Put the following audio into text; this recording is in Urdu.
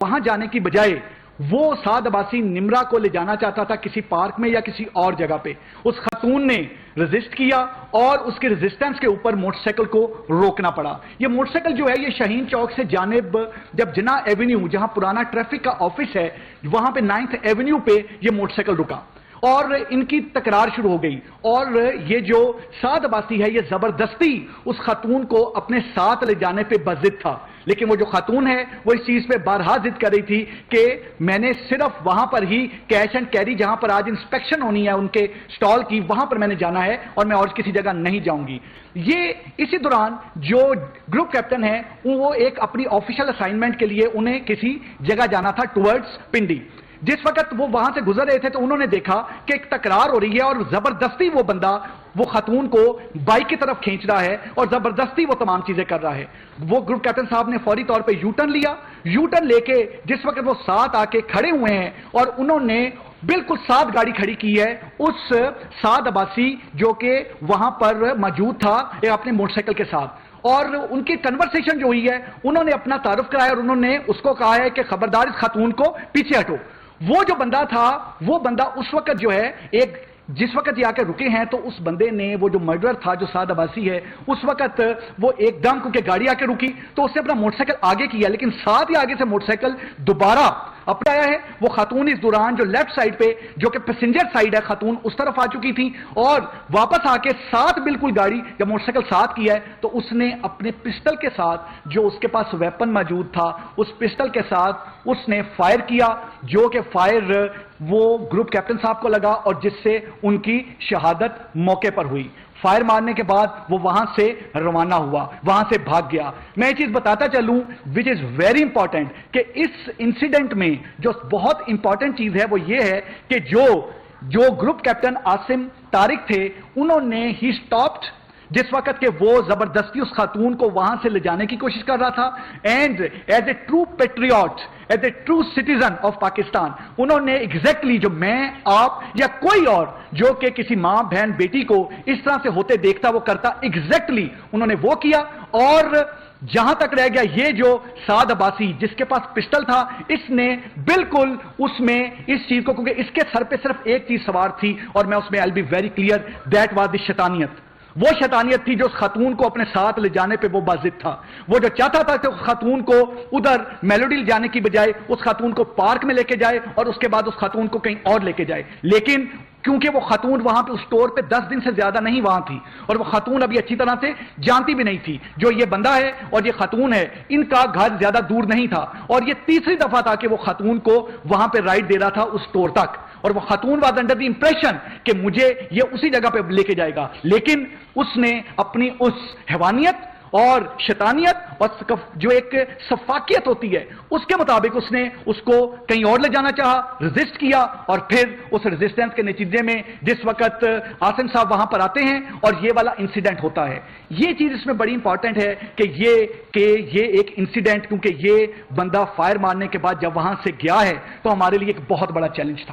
وہاں جانے کی بجائے وہ سعد عباسی نمرہ کو لے جانا چاہتا تھا کسی پارک میں یا کسی اور جگہ پہ. اس خاتون نے ریزسٹ کیا اور اس کے ریزسٹنس کے اوپر موٹر سائیکل کو روکنا پڑا. یہ موٹر سائیکل جو ہے یہ شاہین چوک سے جانب جب جناح ایونیو جہاں پرانا ٹریفک کا آفس ہے وہاں پہ 9th ایونیو پہ یہ موٹر سائیکل رکا اور ان کی تکرار شروع ہو گئی. اور یہ جو سعد عباسی ہے یہ زبردستی اس خاتون کو اپنے ساتھ لے جانے پہ بضد تھا. لیکن وہ جو خاتون ہے وہ اس چیز پہ بارہا ضد کر رہی تھی کہ میں نے صرف وہاں پر ہی کیش اینڈ کیری جہاں پر آج انسپیکشن ہونی ہے ان کے سٹال کی وہاں پر میں نے جانا ہے اور میں اور کسی جگہ نہیں جاؤں گی. یہ اسی دوران جو گروپ کیپٹن ہے وہ ایک اپنی آفیشیل اسائنمنٹ کے لیے انہیں کسی جگہ جانا تھا ٹورڈز پنڈی. جس وقت وہ وہاں سے گزر رہے تھے تو انہوں نے دیکھا کہ ایک تکرار ہو رہی ہے اور زبردستی وہ بندہ وہ خاتون کو بائک کی طرف کھینچ رہا ہے اور زبردستی وہ تمام چیزیں کر رہا ہے. وہ گروپ کیپٹن صاحب نے فوری طور پہ یو ٹرن لیا. یو ٹرن لے کے جس وقت وہ ساتھ آ کے کھڑے ہوئے ہیں اور انہوں نے بالکل ساتھ گاڑی کھڑی کی ہے اس سعد عباسی جو کہ وہاں پر موجود تھا اپنے موٹر سائیکل کے ساتھ. اور ان کی کنورسیشن جو ہوئی ہے انہوں نے اپنا تعارف کرایا اور انہوں نے اس کو کہا ہے کہ خبردار اس خاتون کو پیچھے ہٹو. وہ جو بندہ تھا وہ بندہ اس وقت جو ہے جس وقت یہ آ کے رکے ہیں تو اس بندے نے وہ جو مرڈر تھا جو سعد عباسی ہے اس وقت وہ ایک دم کیونکہ گاڑی آ کے رکی تو اس نے اپنا موٹر سائیکل آگے کیا لیکن ساتھ ہی آگے سے موٹر سائیکل دوبارہ اپنا آیا ہے. وہ خاتون اس دوران جو لیفٹ سائیڈ پہ جو کہ پیسنجر سائیڈ ہے خاتون اس طرف آ چکی تھی اور واپس آ کے ساتھ بالکل گاڑی جب موٹر سائیکل ساتھ کیا ہے تو اس نے اپنے پسٹل کے ساتھ جو اس کے پاس ویپن موجود تھا اس پسٹل کے ساتھ اس نے فائر کیا جو کہ فائر وہ گروپ کیپٹن صاحب کو لگا اور جس سے ان کی شہادت موقع پر ہوئی. فائر مارنے کے بعد وہ وہاں سے روانہ ہوا وہاں سے بھاگ گیا. میں یہ چیز بتاتا چلوں وچ از ویری امپورٹنٹ کہ اس انسیڈنٹ میں جو بہت امپورٹنٹ چیز ہے وہ یہ ہے کہ جو گروپ کیپٹن عاصم طارق تھے انہوں نے ہی سٹاپڈ جس وقت کہ وہ زبردستی اس خاتون کو وہاں سے لے جانے کی کوشش کر رہا تھا and as a true Patriot as a true citizen of Pakistan انہوں نے ایگزیکٹلی جو میں آپ یا کوئی اور جو کہ کسی ماں بہن بیٹی کو اس طرح سے ہوتے دیکھتا وہ کرتا ایگزیکٹلی انہوں نے وہ کیا. اور جہاں تک رہ گیا یہ جو سعد عباسی جس کے پاس پسٹل تھا اس نے بالکل اس میں اس چیز کو کیونکہ اس کے سر پہ صرف ایک چیز سوار تھی اور میں اس میں I'll be very clear that was the شیطانیت. وہ شیطانیت تھی جو اس خاتون کو اپنے ساتھ لے جانے پہ وہ بازد تھا. وہ جو چاہتا تھا کہ اس خاتون کو ادھر میلوڈی لے جانے کی بجائے اس خاتون کو پارک میں لے کے جائے اور اس کے بعد اس خاتون کو کہیں اور لے کے جائے. لیکن کیونکہ وہ خاتون وہاں پہ اس اسٹور پہ 10 دن سے زیادہ نہیں وہاں تھی اور وہ خاتون ابھی اچھی طرح سے جانتی بھی نہیں تھی جو یہ بندہ ہے اور یہ خاتون ہے ان کا گھر زیادہ دور نہیں تھا اور یہ تیسری دفعہ تھا کہ وہ خاتون کو وہاں پہ رائڈ دے رہا تھا اس اسٹور تک اور وہ خاتون واز انڈر دی امپریشن کہ مجھے یہ اسی جگہ پہ لے کے جائے گا. لیکن اس نے اپنی اس حیوانیت اور شیطانیت اور جو ایک سفاکیت ہوتی ہے اس کے مطابق اس نے اس کو کہیں اور لے جانا چاہا ریزسٹ کیا اور پھر اس ریزسٹنس کے نتیجے میں جس وقت عاصم صاحب وہاں پر آتے ہیں اور یہ والا انسیڈنٹ ہوتا ہے. یہ چیز اس میں بڑی امپورٹنٹ ہے کہ یہ ایک انسیڈنٹ کیونکہ یہ بندہ فائر مارنے کے بعد جب وہاں سے گیا ہے تو ہمارے لیے ایک بہت بڑا چیلنج تھا.